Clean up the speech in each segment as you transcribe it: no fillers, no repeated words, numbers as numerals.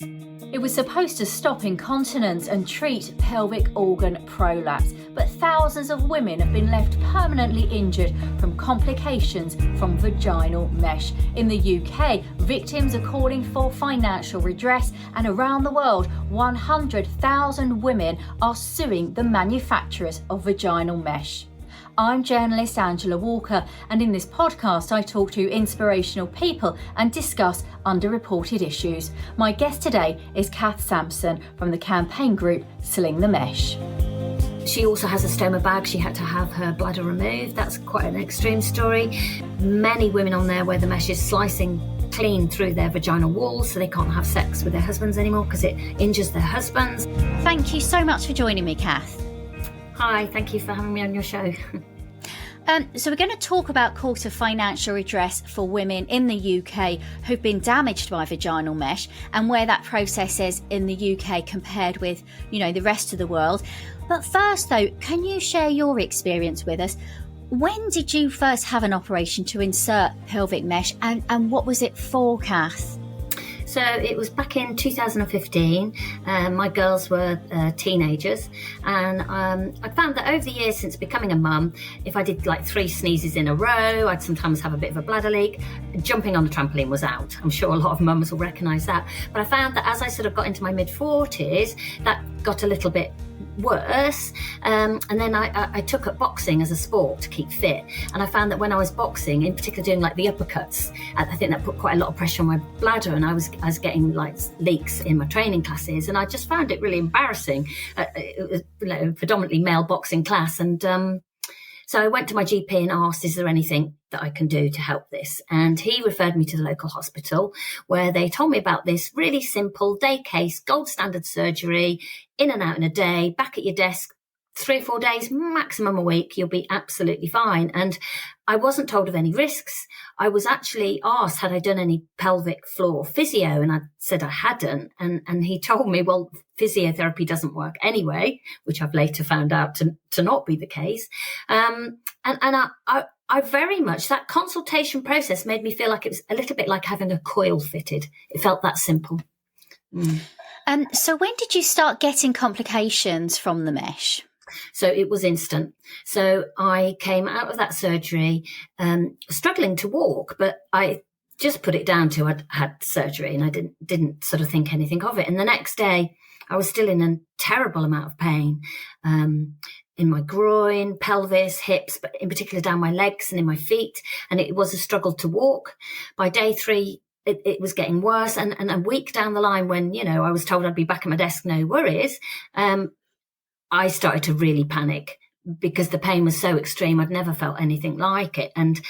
It was supposed to stop incontinence and treat pelvic organ prolapse, but thousands of women have been left permanently injured from complications from vaginal mesh. In the UK, victims are calling for financial redress, and around the world, 100,000 women are suing the manufacturers of vaginal mesh. I'm journalist Angela Walker, and in this podcast I talk to inspirational people and discuss underreported issues. My guest today is Kath Sansom from the campaign group Sling the Mesh. She also has a stoma bag. She had to have her bladder removed. That's quite an extreme story. Many women on there where the mesh is slicing clean through their vaginal walls, so they can't have sex with their husbands anymore because it injures their husbands. Thank you so much for joining me, Kath. Hi, thank you for having me on your show. So we're going to talk about calls for financial redress for women in the UK who've been damaged by vaginal mesh and where that process is in the UK compared with, the rest of the world. But first, though, can you share your experience with us? When did you first have an operation to insert pelvic mesh and what was it for, Kath? So it was back in 2015. My girls were teenagers, and I found that over the years since becoming a mum, if I did like 3 sneezes in a row, I'd sometimes have a bit of a bladder leak. Jumping on the trampoline was out. I'm sure a lot of mums will recognise that. But I found that as I sort of got into my mid-40s, that got a little bit worse, and then I took up boxing as a sport to keep fit, and I found that when I was boxing, in particular doing like the uppercuts, I think that put quite a lot of pressure on my bladder, and I was getting like leaks in my training classes, and I just found it really embarrassing. It was predominantly male boxing class, and so I went to my GP and asked, is there anything that I can do to help this? And he referred me to the local hospital, where they told me about this really simple day case, gold standard surgery, in and out in a day, back at your desk, 3 or 4 days, maximum a week, you'll be absolutely fine. And I wasn't told of any risks. I was actually asked, had I done any pelvic floor physio? And I said I hadn't. And he told me, well, physiotherapy doesn't work anyway, which I've later found out to not be the case. And I very much, that consultation process made me feel like it was a little bit like having a coil fitted. It felt that simple. So when did you start getting complications from the mesh? So it was instant. So I came out of that surgery struggling to walk, but I just put it down to I'd had surgery, and I didn't sort of think anything of it. And the next day I was still in a terrible amount of pain in my groin, pelvis, hips, but in particular down my legs and in my feet. And it was a struggle to walk. By day 3, it was getting worse. And a week down the line when, I was told I'd be back at my desk, no worries, I started to really panic because the pain was so extreme. I'd never felt anything like it. And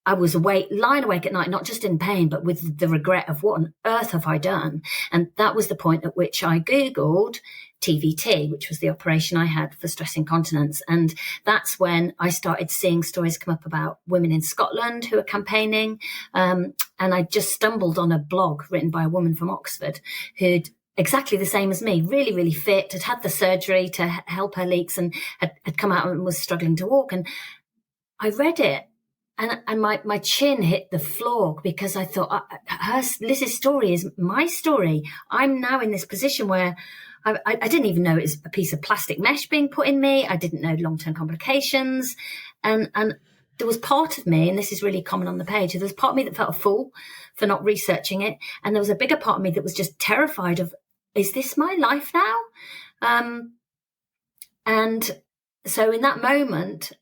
I was lying awake at night, not just in pain, but with the regret of what on earth have I done? And that was the point at which I Googled TVT, which was the operation I had for stress incontinence. And that's when I started seeing stories come up about women in Scotland who are campaigning. And I just stumbled on a blog written by a woman from Oxford who'd exactly the same as me, really, really fit, had the surgery to help her leaks and had come out and was struggling to walk. And I read it and my chin hit the floor because I thought, Liz's story is my story. I'm now in this position where I didn't even know it was a piece of plastic mesh being put in me. I didn't know long-term complications. And there was part of me, and this is really common on the page, there was part of me that felt a fool for not researching it. And there was a bigger part of me that was just terrified of, is this my life now? And so in that moment,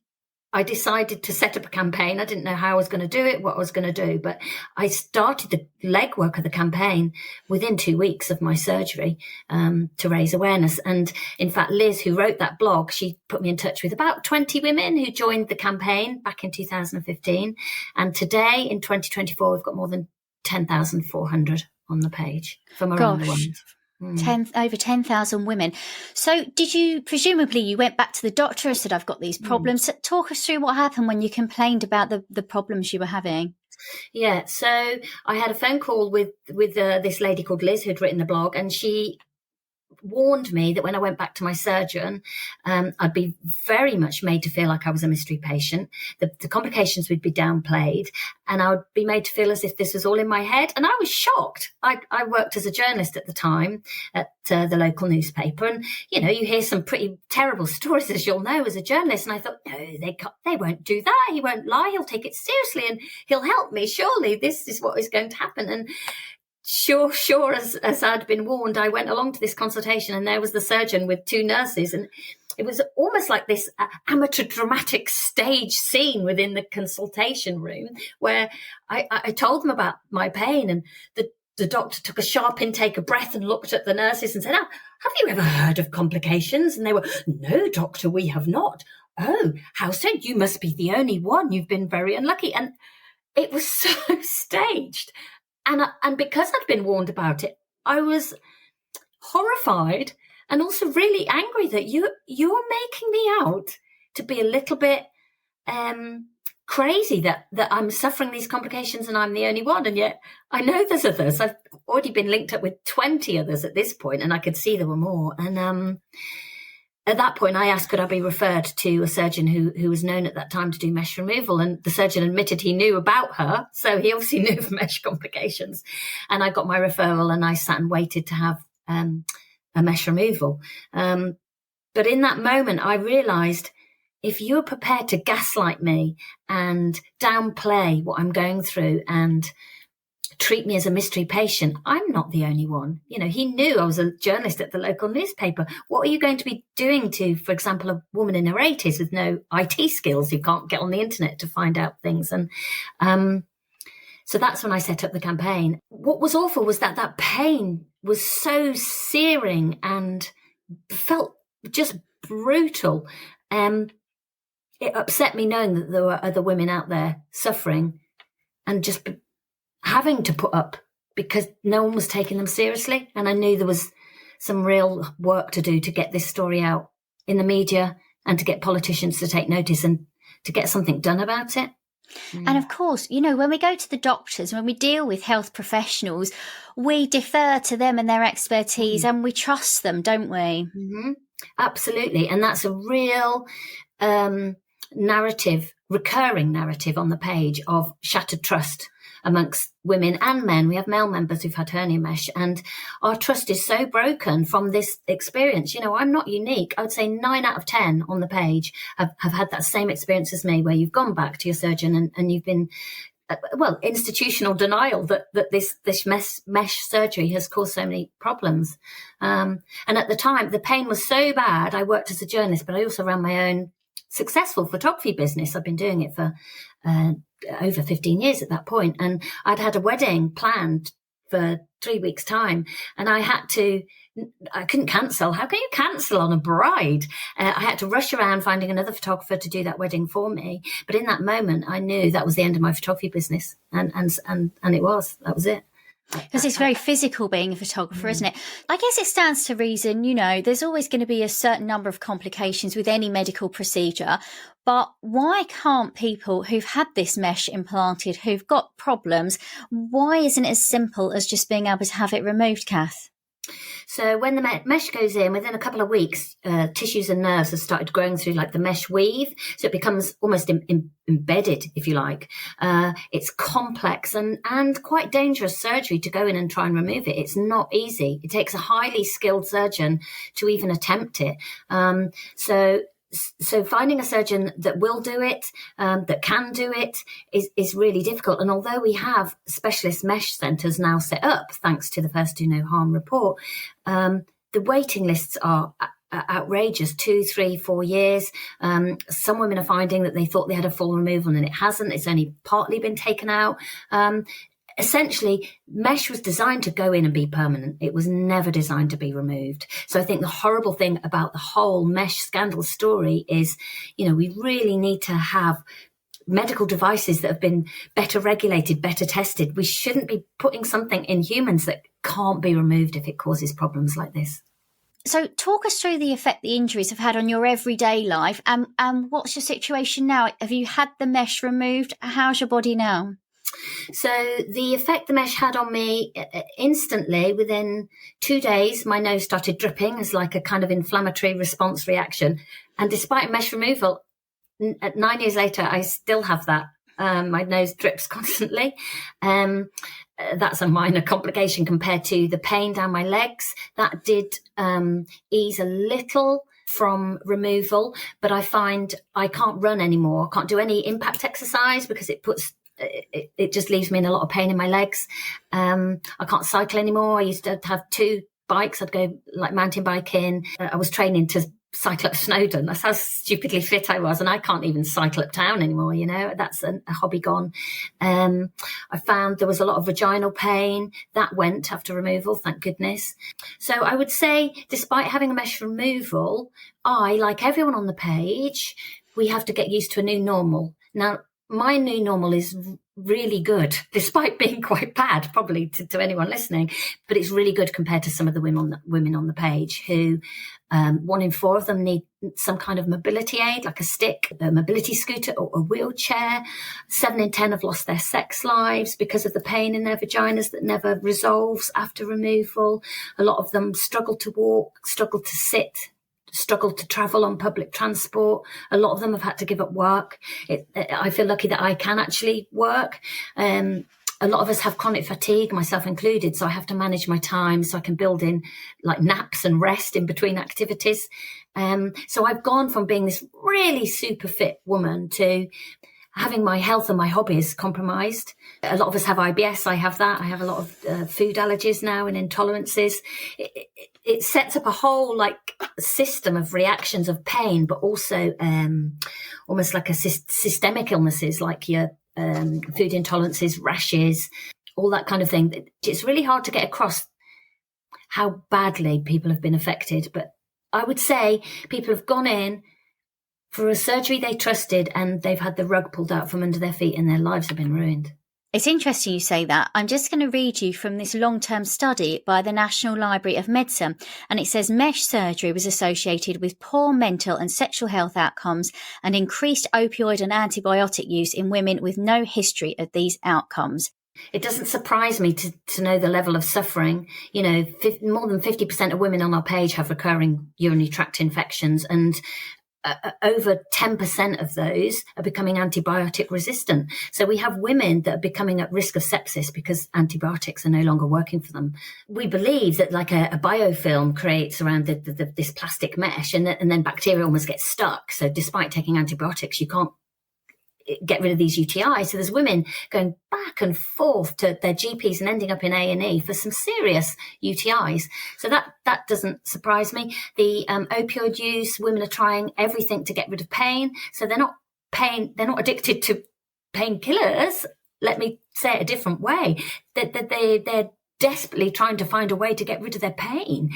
I decided to set up a campaign. I didn't know how I was going to do it, what I was going to do, but I started the legwork of the campaign within 2 weeks of my surgery to raise awareness. And in fact, Liz, who wrote that blog, she put me in touch with about 20 women who joined the campaign back in 2015. And today, in 2024, we've got more than 10,400 on the page from around the world. Over 10,000 women. So presumably you went back to the doctor and said, I've got these problems. Talk us through what happened when you complained about the problems you were having. Yeah, so I had a phone call with this lady called Liz who'd written the blog, and she warned me that when I went back to my surgeon, I'd be very much made to feel like I was a mystery patient. The complications would be downplayed, and I would be made to feel as if this was all in my head. And I was shocked. I worked as a journalist at the time at the local newspaper, and you hear some pretty terrible stories, as you'll know, as a journalist. And I thought, no, they won't do that. He won't lie. He'll take it seriously, and he'll help me. Surely this is what is going to happen. And sure, as I'd been warned, I went along to this consultation, and there was the surgeon with two nurses, and it was almost like this amateur dramatic stage scene within the consultation room where I told them about my pain, and the doctor took a sharp intake of breath and looked at the nurses and said, "Oh, have you ever heard of complications?" And they were, "No, doctor, we have not." "Oh, how so? You must be the only one. You've been very unlucky." And it was so staged. And because I'd been warned about it, I was horrified and also really angry that you're making me out to be a little bit crazy, that I'm suffering these complications and I'm the only one. And yet I know there's others. I've already been linked up with 20 others at this point, and I could see there were more. And at that point, I asked, could I be referred to a surgeon who was known at that time to do mesh removal? And the surgeon admitted he knew about her. So he obviously knew of mesh complications. And I got my referral, and I sat and waited to have a mesh removal. But in that moment, I realised, if you're prepared to gaslight me and downplay what I'm going through and treat me as a mystery patient, I'm not the only one. He knew I was a journalist at the local newspaper. What are you going to be doing to, for example, a woman in her 80s with no IT skills who can't get on the internet to find out things? And so that's when I set up the campaign. What was awful was that pain was so searing and felt just brutal. It upset me knowing that there were other women out there suffering and just having to put up because no one was taking them seriously. And I knew there was some real work to do to get this story out in the media and to get politicians to take notice and to get something done about it. And of course, when we go to the doctors, when we deal with health professionals, we defer to them and their expertise and we trust them, don't we? Mm-hmm. Absolutely. And that's a real recurring narrative on the page of shattered trust amongst women and men. We have male members who've had hernia mesh, and our trust is so broken from this experience. I'm not unique. I would say 9 out of 10 on the page have had that same experience as me, where you've gone back to your surgeon and you've been, institutional denial that this mesh surgery has caused so many problems. And at the time, the pain was so bad. I worked as a journalist, but I also ran my own successful photography business. I've been doing it for over 15 years at that point. And I'd had a wedding planned for 3 weeks' time, and I couldn't cancel. How can you cancel on a bride? I had to rush around finding another photographer to do that wedding for me. But in that moment, I knew that was the end of my photography business. And that was it. Because it's very physical being a photographer, isn't it? I guess it stands to reason, there's always going to be a certain number of complications with any medical procedure. But why can't people who've had this mesh implanted, who've got problems, why isn't it as simple as just being able to have it removed, Kath? So when the mesh goes in, within a couple of weeks, tissues and nerves have started growing through like the mesh weave. So it becomes almost embedded, if you like. It's complex and quite dangerous surgery to go in and try and remove it. It's not easy. It takes a highly skilled surgeon to even attempt it. So finding a surgeon that will do it, that can do it, is really difficult. And although we have specialist mesh centres now set up, thanks to the First Do No Harm report, the waiting lists are outrageous, 2, 3, 4 years. Some women are finding that they thought they had a full removal and it hasn't. It's only partly been taken out. Essentially, mesh was designed to go in and be permanent. It was never designed to be removed. So I think the horrible thing about the whole mesh scandal story is, we really need to have medical devices that have been better regulated, better tested. We shouldn't be putting something in humans that can't be removed if it causes problems like this. So talk us through the effect the injuries have had on your everyday life, and what's your situation now? Have you had the mesh removed? How's your body now? So the effect the mesh had on me instantly, within 2 days, my nose started dripping as like a kind of inflammatory response reaction. And despite mesh removal, 9 years later, I still have that. My nose drips constantly. That's a minor complication compared to the pain down my legs. That did ease a little from removal, but I find I can't run anymore. I can't do any impact exercise because it just leaves me in a lot of pain in my legs. I can't cycle anymore. I used to have 2 bikes. I'd go like mountain biking. I was training to cycle up Snowdon. That's how stupidly fit I was. And I can't even cycle up town anymore, you know, that's a hobby gone. I found there was a lot of vaginal pain. That went after removal, thank goodness. So I would say, despite having a mesh removal, I, like everyone on the page, we have to get used to a new normal. Now, my new normal is really good, despite being quite bad, probably to anyone listening, but it's really good compared to some of the women on the page who 1 in 4 of them need some kind of mobility aid, like a stick, a mobility scooter or a wheelchair. 7 in 10 have lost their sex lives because of the pain in their vaginas that never resolves after removal. A lot of them struggle to walk, struggle to sit, struggle to travel on public transport. A lot of them have had to give up work. I feel lucky that I can actually work. A lot of us have chronic fatigue, myself included, so I have to manage my time so I can build in like naps and rest in between activities. So I've gone from being this really super fit woman to having my health and my hobbies compromised. A lot of us have IBS. I have that. I have a lot of food allergies now and intolerances. It sets up a whole like system of reactions of pain, but also almost like a systemic illnesses like your food intolerances, rashes, all that kind of thing. It's really hard to get across how badly people have been affected. But I would say people have gone in for a surgery they trusted and they've had the rug pulled out from under their feet and their lives have been ruined. It's interesting you say that. I'm just going to read you from this long-term study by the National Library of Medicine. And it says mesh surgery was associated with poor mental and sexual health outcomes and increased opioid and antibiotic use in women with no history of these outcomes. It doesn't surprise me to know the level of suffering. You know, more than 50% of women on our page have recurring urinary tract infections, and over 10% of those are becoming antibiotic resistant. So we have women that are becoming at risk of sepsis because antibiotics are no longer working for them. We believe that like a biofilm creates around this plastic mesh and then bacteria almost get stuck. So despite taking antibiotics, you can't get rid of these UTIs. So there's women going back and forth to their GPs and ending up in A&E for some serious UTIs. So that doesn't surprise me. The opioid use, women are trying everything to get rid of pain. So they're not addicted to painkillers. Let me say it a different way. They're desperately trying to find a way to get rid of their pain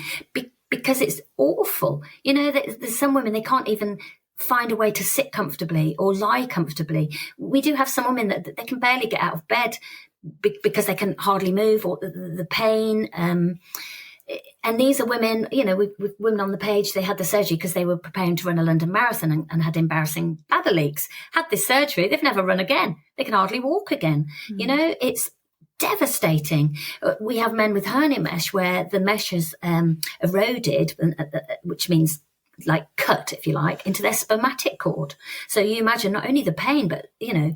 because it's awful. You know, there's some women, they can't even find a way to sit comfortably or lie comfortably. We do have some women that they can barely get out of bed because they can hardly move, or the pain. And these are women, you know, with women on the page, they had the surgery because they were preparing to run a London marathon and had embarrassing bladder leaks. Had this surgery, they've never run again. They can hardly walk again. Mm. You know, it's devastating. We have men with hernia mesh where the mesh has eroded, which means like cut, if you like, into their spermatic cord. So you imagine not only the pain, but, you know,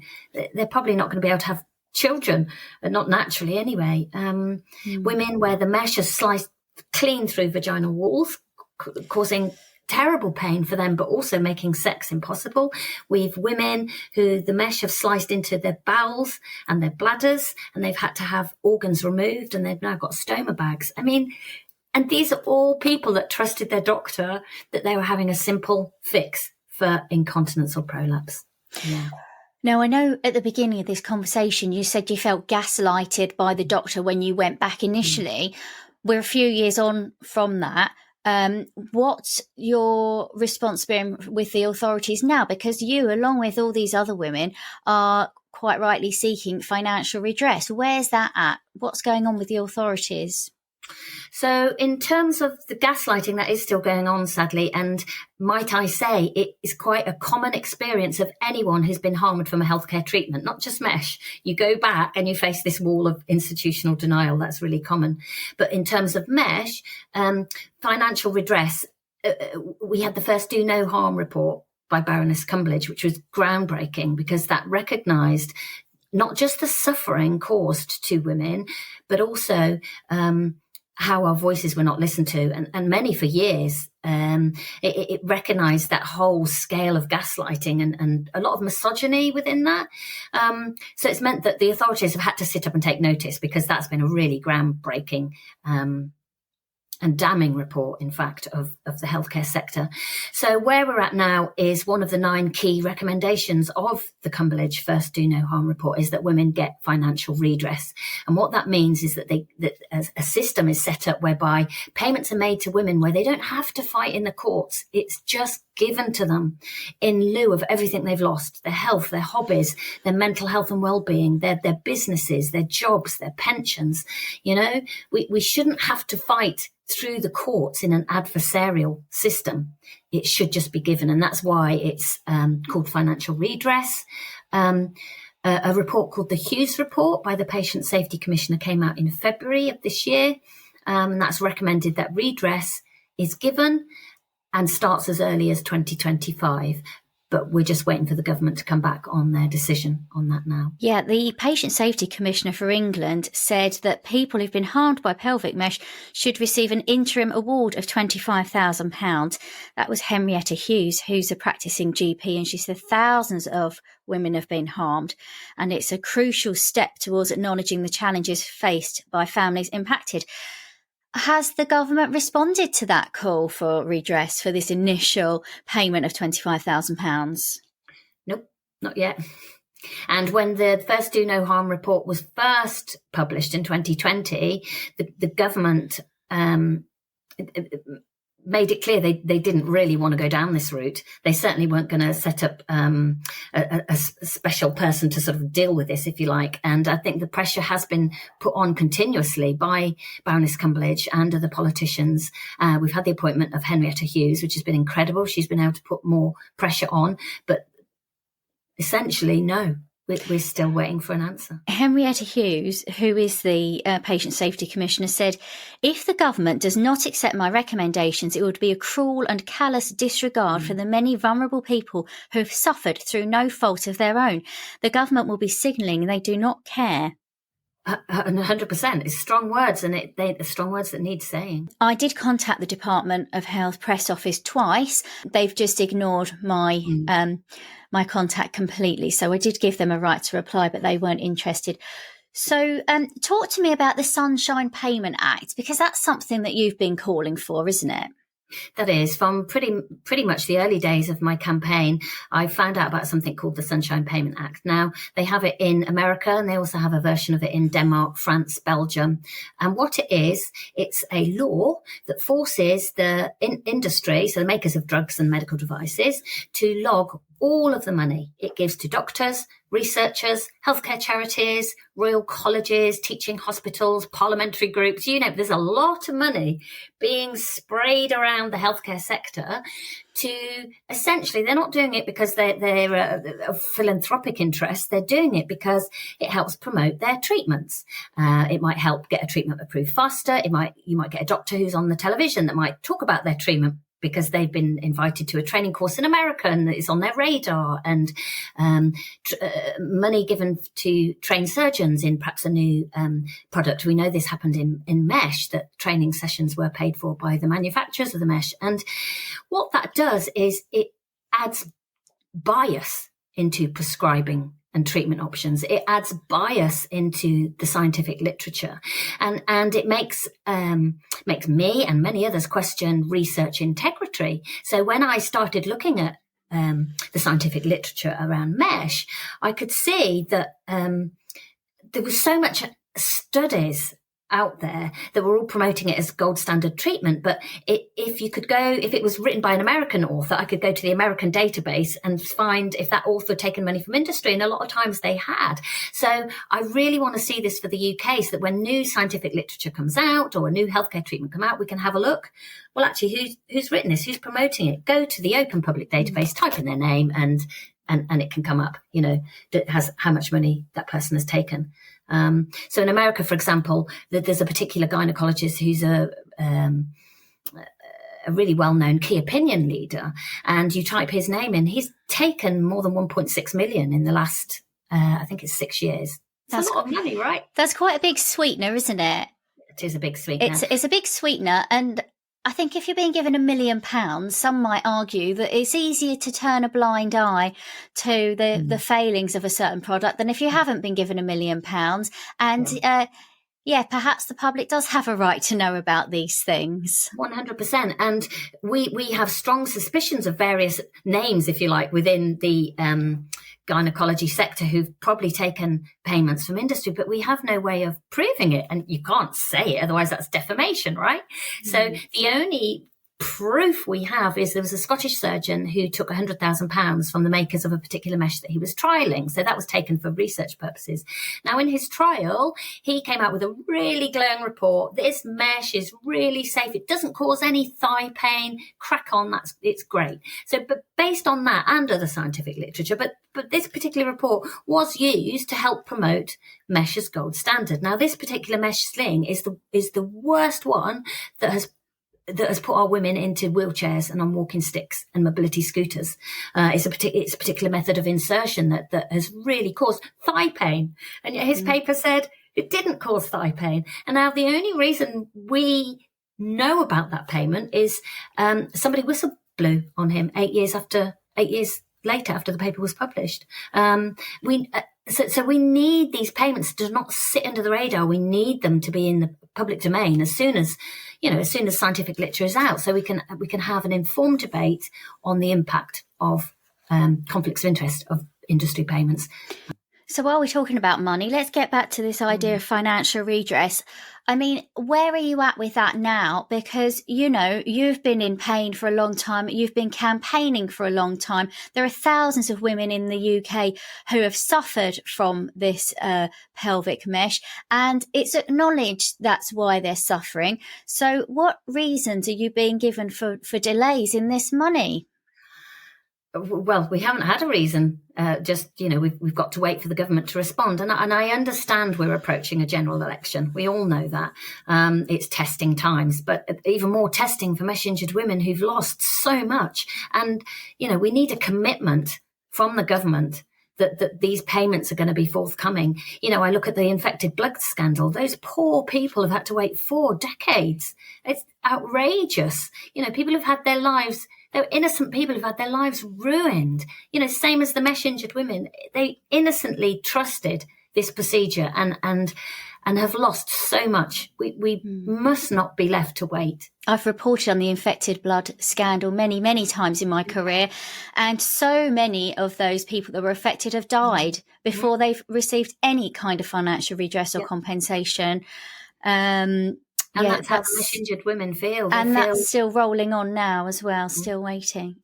they're probably not going to be able to have children, not naturally anyway. Women where the mesh has sliced clean through vaginal walls, causing terrible pain for them, but also making sex impossible. We've women who the mesh have sliced into their bowels and their bladders, and they've had to have organs removed, and they've now got stoma bags. I mean, and these are all people that trusted their doctor that they were having a simple fix for incontinence or prolapse. Yeah. Now, I know at the beginning of this conversation, you said you felt gaslighted by the doctor when you went back initially. We're a few years on from that. What's your response been with the authorities now? Because you, along with all these other women, are quite rightly seeking financial redress. Where's that at? What's going on with the authorities? So in terms of the gaslighting, that is still going on, sadly. And might I say, it is quite a common experience of anyone who's been harmed from a healthcare treatment, not just mesh. You go back and you face this wall of institutional denial. That's really common. But in terms of mesh, financial redress, we had the first Do No Harm report by Baroness Cumberledge, which was groundbreaking because that recognised not just the suffering caused to women, but also how our voices were not listened to. And many for years, it recognised that whole scale of gaslighting and a lot of misogyny within that. So it's meant that the authorities have had to sit up and take notice, because that's been a really groundbreaking and damning report, in fact, of the healthcare sector. So where we're at now is one of the 9 key recommendations of the Cumberledge First Do No Harm report is that women get financial redress. And what that means is that a system is set up whereby payments are made to women where they don't have to fight in the courts. It's just given to them in lieu of everything they've lost: their health, their hobbies, their mental health and well-being, their businesses, their jobs, their pensions. You know, we shouldn't have to fight through the courts in an adversarial system. It should just be given. And that's why it's called financial redress. A report called the Hughes Report by the Patient Safety Commissioner came out in February of this year. That's recommended that redress is given and starts as early as 2025. But we're just waiting for the government to come back on their decision on that now. Yeah, the Patient Safety Commissioner for England said that people who've been harmed by pelvic mesh should receive an interim award of £25,000. That was Henrietta Hughes, who's a practicing GP, and she said thousands of women have been harmed, and it's a crucial step towards acknowledging the challenges faced by families impacted. Has the government responded to that call for redress for this initial payment of £25,000? Nope, not yet. And when the first Do No Harm report was first published in 2020, the government made it clear they didn't really want to go down this route. They certainly weren't going to set up a special person to sort of deal with this, if you like. And I think the pressure has been put on continuously by Baroness Cumberledge and other politicians. We've had the appointment of Henrietta Hughes, which has been incredible. She's been able to put more pressure on. But essentially, no. We're still waiting for an answer. Henrietta Hughes, who is the Patient Safety Commissioner, said, "If the government does not accept my recommendations, it would be a cruel and callous disregard for the many vulnerable people who have suffered through no fault of their own. The government will be signalling they do not care." 100%. It's strong words, and they're strong words that need saying. I did contact the Department of Health press office twice. They've just ignored my my contact completely. So I did give them a right to reply, but they weren't interested. So talk to me about the Sunshine Payment Act, because that's something that you've been calling for, isn't it? That is, from pretty much the early days of my campaign, I found out about something called the Sunshine Payment Act. Now, they have it in America, and they also have a version of it in Denmark, France, Belgium. And what it is, it's a law that forces the industry, so the makers of drugs and medical devices, to log all of the money it gives to doctors, researchers, healthcare charities, royal colleges, teaching hospitals, parliamentary groups. You know, there's a lot of money being sprayed around the healthcare sector to essentially, they're not doing it because they're a philanthropic interest. They're doing it because it helps promote their treatments. It might help get a treatment approved faster. You might get a doctor who's on the television that might talk about their treatment because they've been invited to a training course in America and it's on their radar, and money given to train surgeons in perhaps a new product. We know this happened in mesh, that training sessions were paid for by the manufacturers of the mesh. And what that does is it adds bias into prescribing and treatment options. It adds bias into the scientific literature, and it makes me and many others question research integrity. So when I started looking at the scientific literature around mesh, I could see that there was so much studies out there that were all promoting it as gold standard treatment. But if it was written by an American author, I could go to the American database and find if that author had taken money from industry. And a lot of times they had. So I really want to see this for the UK, so that when new scientific literature comes out or a new healthcare treatment come out, we can have a look. Well, actually, who's written this? Who's promoting it? Go to the open public database, type in their name, and it can come up, that has how much money that person has taken. So in America, for example, there's a particular gynecologist who's a really well-known key opinion leader, and you type his name in, he's taken more than 1.6 million in the last, I think it's 6 years. That's a lot of money, right? That's quite a big sweetener, isn't it? It is a big sweetener. It's a big sweetener, and I think if you're being given £1 million, some might argue that it's easier to turn a blind eye to the failings of a certain product than if you haven't been given £1 million. And perhaps the public does have a right to know about these things. 100%. And we have strong suspicions of various names, if you like, within the gynecology sector who've probably taken payments from industry, but we have no way of proving it. And you can't say it, otherwise that's defamation, right? So the only proof we have is there was a Scottish surgeon who took £100,000 from the makers of a particular mesh that he was trialling. So that was taken for research purposes. Now, in his trial, he came out with a really glowing report. This mesh is really safe. It doesn't cause any thigh pain. Crack on. It's great. So, but based on that and other scientific literature, but this particular report was used to help promote mesh as gold standard. Now, this particular mesh sling is the worst one that has put our women into wheelchairs and on walking sticks and mobility scooters. It's a particular method of insertion that has really caused thigh pain. And yet his paper said it didn't cause thigh pain. And now the only reason we know about that payment is somebody whistle blew on him 8 years later after the paper was published. So we need these payments to not sit under the radar. We need them to be in the public domain as soon as scientific literature is out, so we can have an informed debate on the impact of conflicts of interest of industry payments. So while we're talking about money, let's get back to this idea of financial redress. I mean, where are you at with that now? Because, you've been in pain for a long time. You've been campaigning for a long time. There are thousands of women in the UK who have suffered from this pelvic mesh, and it's acknowledged that's why they're suffering. So what reasons are you being given for delays in this money? Well, we haven't had a reason. We've got to wait for the government to respond. And I understand we're approaching a general election. We all know that. It's testing times, but even more testing for mesh injured women who've lost so much. And, we need a commitment from the government that these payments are going to be forthcoming. I look at the infected blood scandal. Those poor people have had to wait 4 decades. It's outrageous. People have had their lives. They're innocent people who've had their lives ruined. Same as the mesh injured women. They innocently trusted this procedure and have lost so much. We must not be left to wait. I've reported on the infected blood scandal many, many times in my career, and so many of those people that were affected have died before they've received any kind of financial redress or compensation. And that's how the mesh injured women feel. That's still rolling on now as well, still waiting.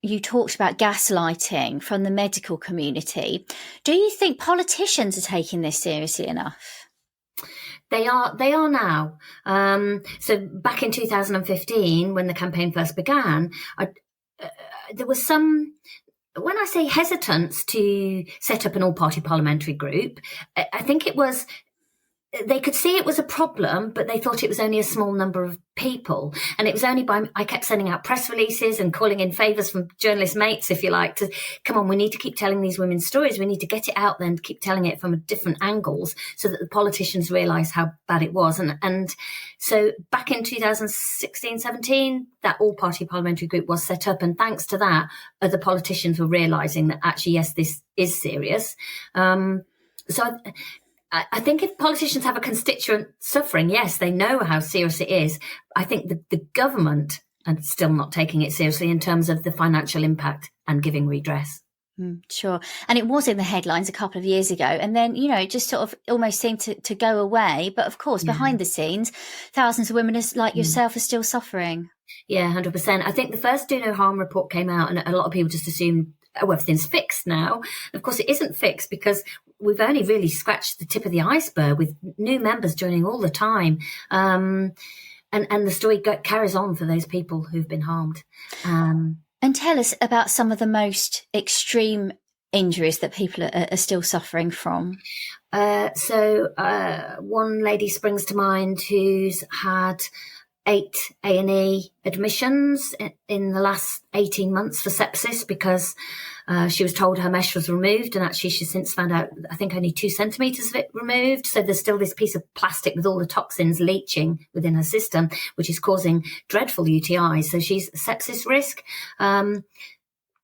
You talked about gaslighting from the medical community. Do you think politicians are taking this seriously enough? They are now. So back in 2015, when the campaign first began, there was some, when I say hesitance to set up an all-party parliamentary group, I think it was, they could see it was a problem, but they thought it was only a small number of people. And it was only I kept sending out press releases and calling in favours from journalist mates, if you like, to come on, we need to keep telling these women's stories. We need to get it out there and keep telling it from different angles so that the politicians realise how bad it was. And so back in 2016, 17, that all-party parliamentary group was set up. And thanks to that, other politicians were realising that actually, yes, this is serious. So I think if politicians have a constituent suffering, yes, they know how serious it is. I think the government are still not taking it seriously in terms of the financial impact and giving redress. Sure. And it was in the headlines a couple of years ago. And then, it just sort of almost seemed to go away. But of course, behind the scenes, thousands of women like yourself are still suffering. Yeah, 100%. I think the first Do No Harm report came out and a lot of people just assumed, oh, everything's fixed now. And of course, it isn't fixed because we've only really scratched the tip of the iceberg with new members joining all the time. And the story carries on for those people who've been harmed. And tell us about some of the most extreme injuries that people are still suffering from. So one lady springs to mind who's had 8 A&E admissions in the last 18 months for sepsis because she was told her mesh was removed, and actually she's since found out, I think, only 2 centimetres of it removed. So there's still this piece of plastic with all the toxins leaching within her system, which is causing dreadful UTIs. So she's sepsis risk.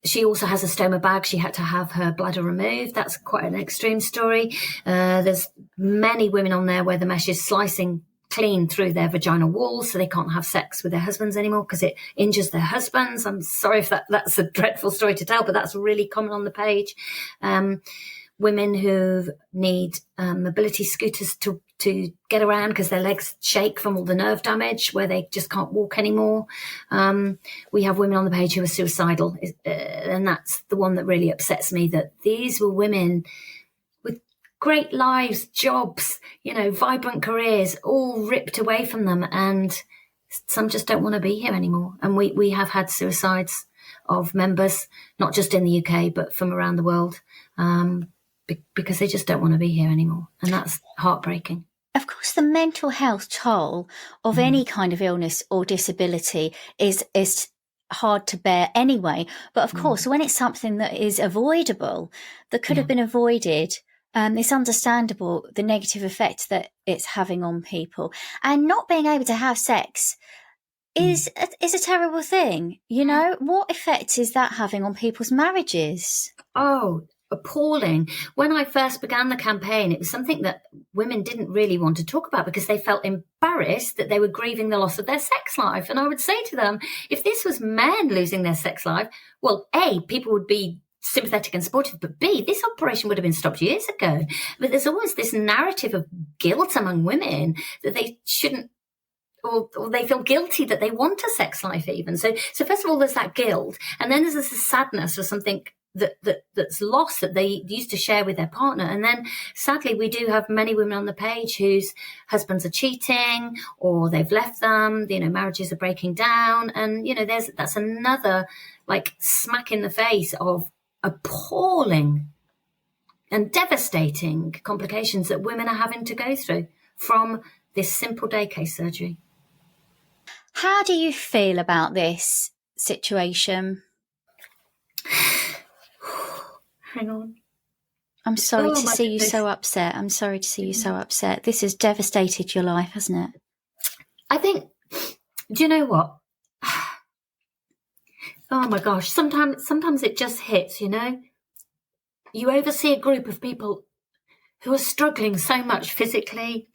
She also has a stoma bag. She had to have her bladder removed. That's quite an extreme story. There's many women on there where the mesh is slicing clean through their vaginal walls, so they can't have sex with their husbands anymore because it injures their husbands. I'm sorry if that's a dreadful story to tell, but that's really common on the page. Women who need mobility scooters to get around because their legs shake from all the nerve damage where they just can't walk anymore. We have women on the page who are suicidal, and that's the one that really upsets me, that these were women with great lives, jobs, vibrant careers, all ripped away from them, and some just don't want to be here anymore. And we have had suicides of members, not just in the UK, but from around the world, because they just don't want to be here anymore. And that's heartbreaking. Of course, the mental health toll of any kind of illness or disability is hard to bear anyway. But of course, when it's something that is avoidable, that could have been avoided, it's understandable the negative effect that it's having on people. And not being able to have sex is a terrible thing. What effect is that having on people's marriages? Oh, appalling. When I first began the campaign, it was something that women didn't really want to talk about because they felt embarrassed that they were grieving the loss of their sex life. And I would say to them, if this was men losing their sex life, well, A, people would be sympathetic and supportive, but B, this operation would have been stopped years ago. But there's always this narrative of guilt among women that they shouldn't, or they feel guilty that they want a sex life even. So first of all, there's that guilt. And then there's this sadness for something that's lost that they used to share with their partner. And then sadly, we do have many women on the page whose husbands are cheating or they've left them, marriages are breaking down. And, that's another smack in the face of appalling and devastating complications that women are having to go through from this simple day case surgery. How do you feel about this situation? Hang on. I'm sorry to see you so upset. I'm sorry to see you so upset. This has devastated your life, hasn't it? I think, do you know what? Oh my gosh, sometimes it just hits, You oversee a group of people who are struggling so much physically.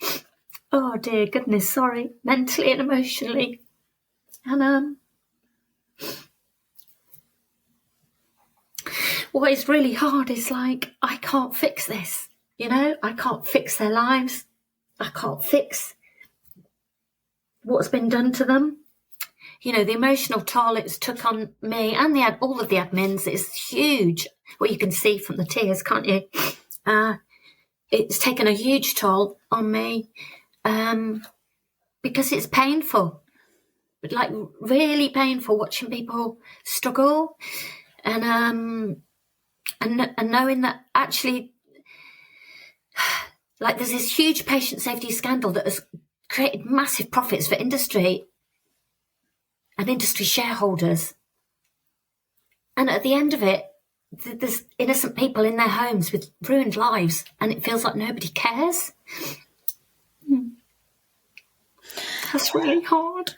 Oh dear goodness, sorry, mentally and emotionally. And what is really hard is I can't fix this, I can't fix their lives. I can't fix what's been done to them. The emotional toll it's took on me and all of the admins is huge. Well, you can see from the tears, can't you? It's taken a huge toll on me because it's painful, really painful watching people struggle and knowing that actually, there's this huge patient safety scandal that has created massive profits for industry and industry shareholders. And at the end of it, there's innocent people in their homes with ruined lives, and it feels like nobody cares. That's really hard.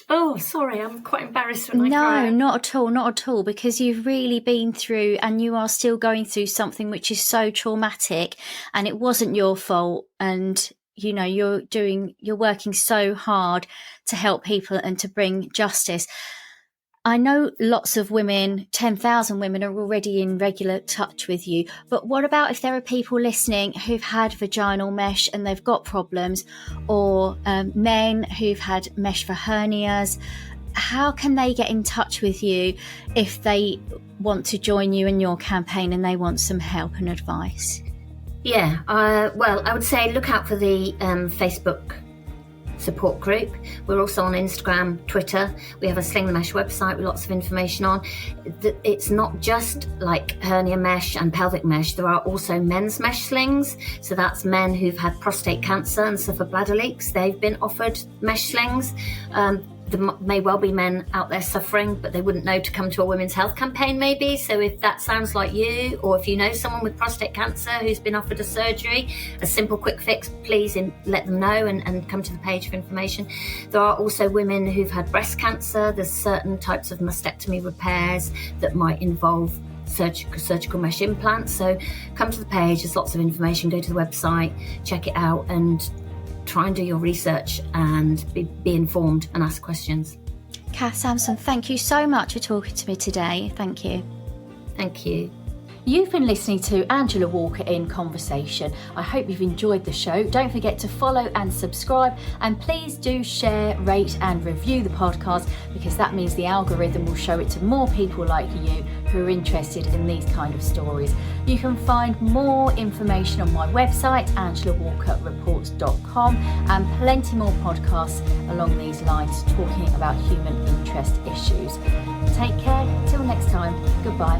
Oh, sorry, I'm quite embarrassed when I cry. No, not at all, because you've really been through and you are still going through something which is so traumatic, and it wasn't your fault. And, you're working so hard to help people and to bring justice. I know lots of women, 10,000 women are already in regular touch with you, but what about if there are people listening who've had vaginal mesh and they've got problems, or men who've had mesh for hernias? How can they get in touch with you if they want to join you in your campaign and they want some help and advice? Yeah, well, I would say look out for the Facebook support group. We're also on Instagram, Twitter. We have a Sling the Mesh website with lots of information on. It's not just like hernia mesh and pelvic mesh. There are also men's mesh slings. So that's men who've had prostate cancer and suffer bladder leaks. They've been offered mesh slings. There may well be men out there suffering, but they wouldn't know to come to a women's health campaign maybe. So if that sounds like you, or if you know someone with prostate cancer who's been offered a surgery, a simple quick fix, please let them know and come to the page for information. There are also women who've had breast cancer. There's certain types of mastectomy repairs that might involve surgical mesh implants. So come to the page, there's lots of information. Go to the website, check it out, and try and do your research and be informed and ask questions. Kath Sansom, thank you so much for talking to me today. Thank you. Thank you. You've been listening to Angela Walker in Conversation. I hope you've enjoyed the show. Don't forget to follow and subscribe, and please do share, rate and review the podcast, because that means the algorithm will show it to more people like you who are interested in these kind of stories. You can find more information on my website, angelawalkerreports.com, and plenty more podcasts along these lines talking about human interest issues. Take care. Till next time. Goodbye.